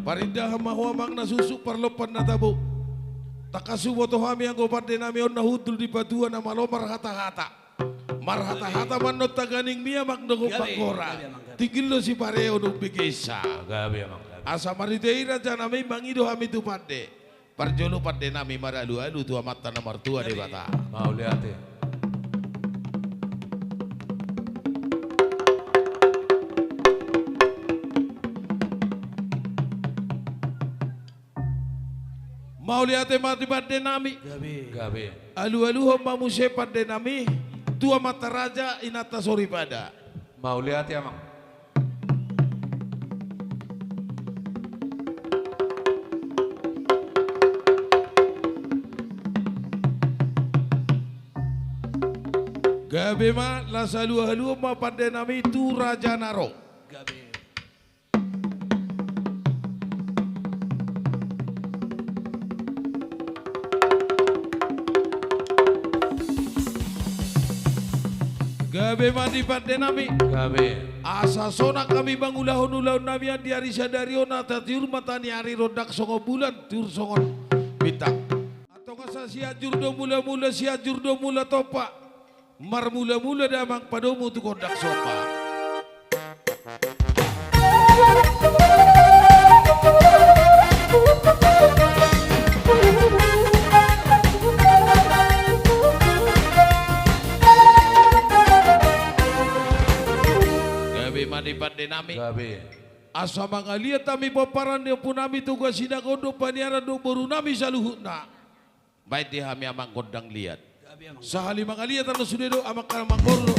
Parindah mahua magna susuk parlopan na tabo. Takasubo to hami ang gopat din nami on nahudul di batuan na malo marhata-hata. Marhata-hata manot taganing miya magna gopat kora. Tigil lo si pareo nung bigesa. Gabi amang. Asa mariteira dyan nami mangido hami tu pade. Parjolo pade nami maralu-alu tu amat tanah martua di bata. Mau lihat ya. Mau lihat mati pade nami. Gabi. Alu-alu hamba muse pade nami. Tua mata raja inata sori pada. Mau lihat ya amang. Gabe ma la salu-alu ma pade nami tu raja naro. Gabe mandi pade nami. Gabi. Asa sona kami bangulahon-ulahon nami di hari sadariona tatiur matani hari rodak songo bulan tiur songon bintang. Atau kasa siajur do mula-mula siajur do mula topa. Mar mula-mula damang padomu tu kondak sopa. Manipat dinami. Gabi. Asa mangalia tami paparan dia punami tugas sinagodo paniara do baru nami saluhutna. Baik di hami amang kodang liat. Sahali mangalia tano sudedo amak amang gordo.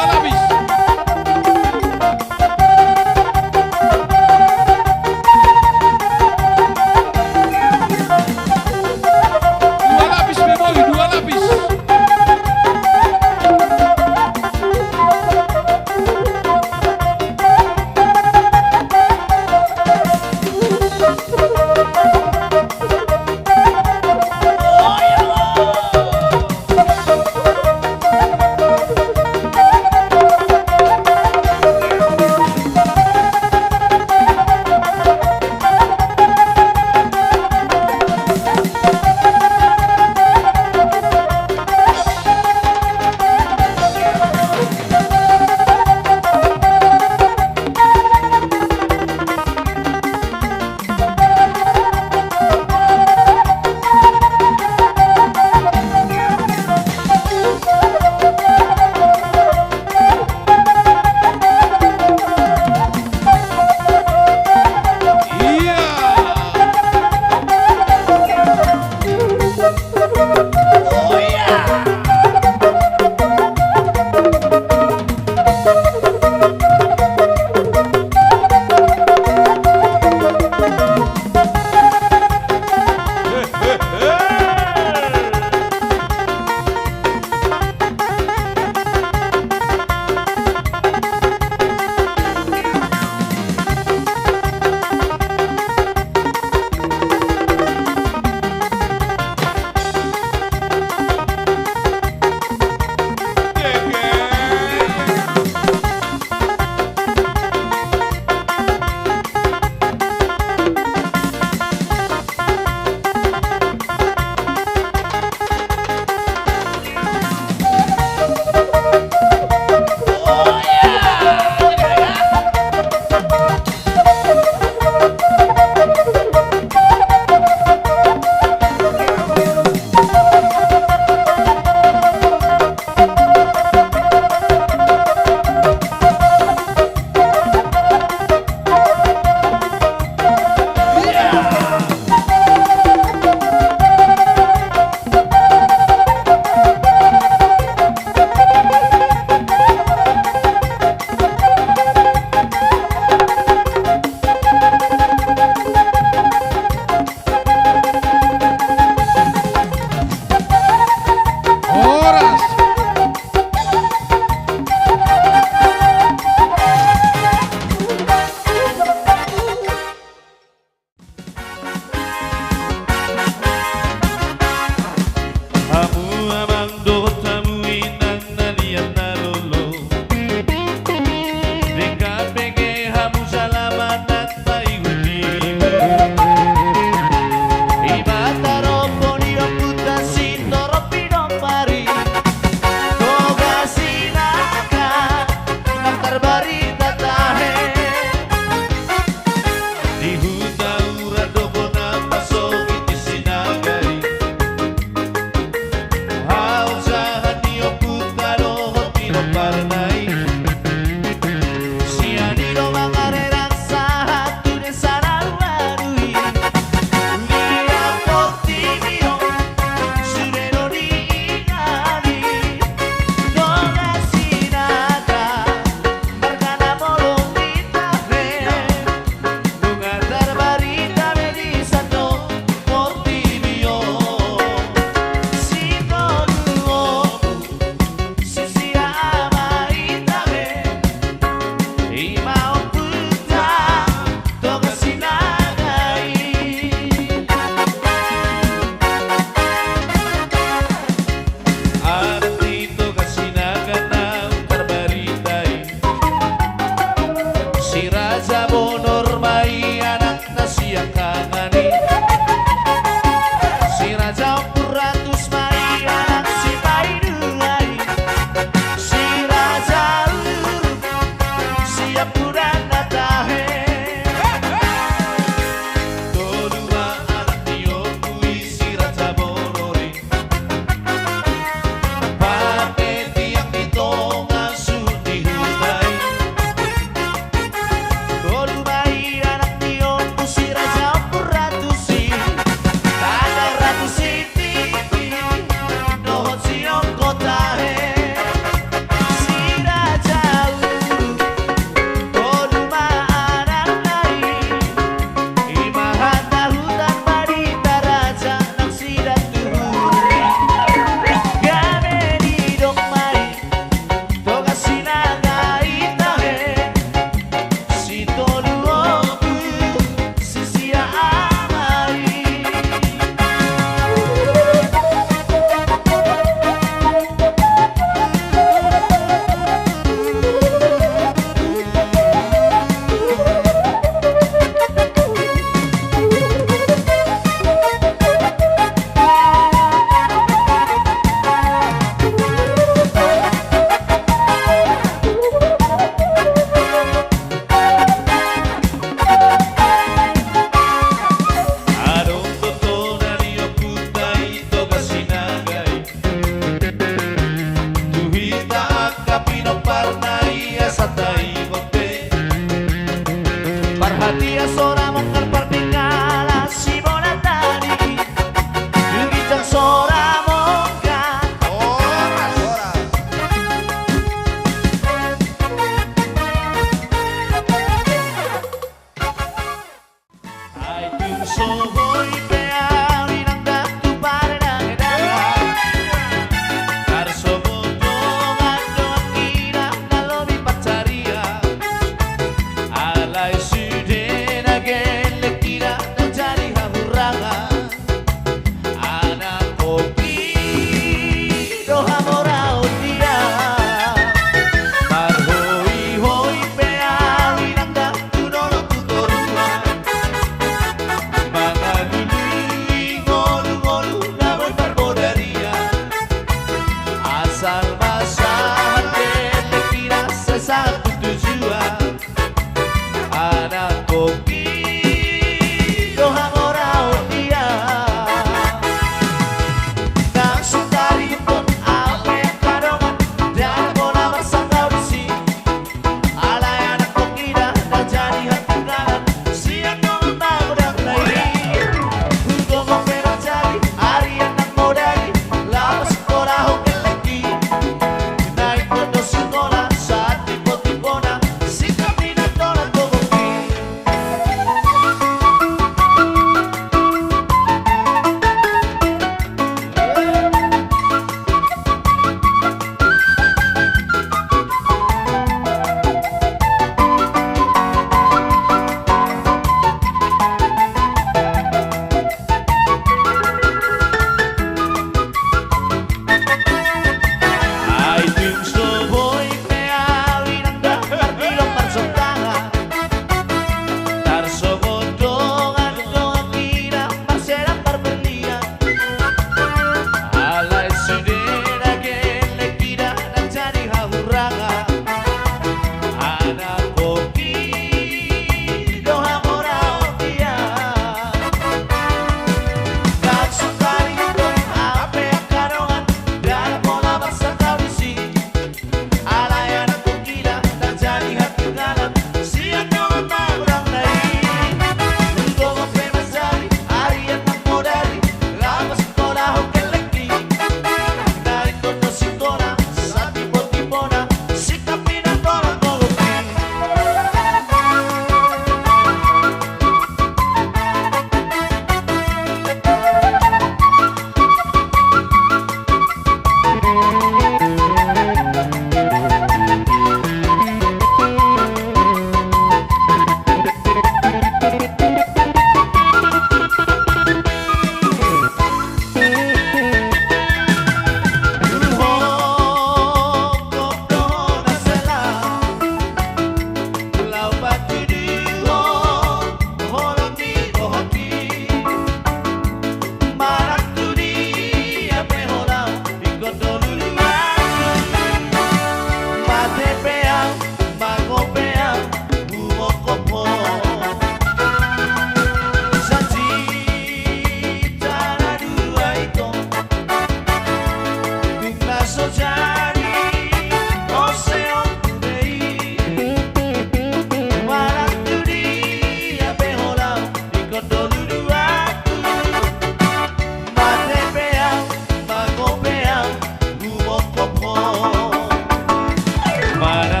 Mana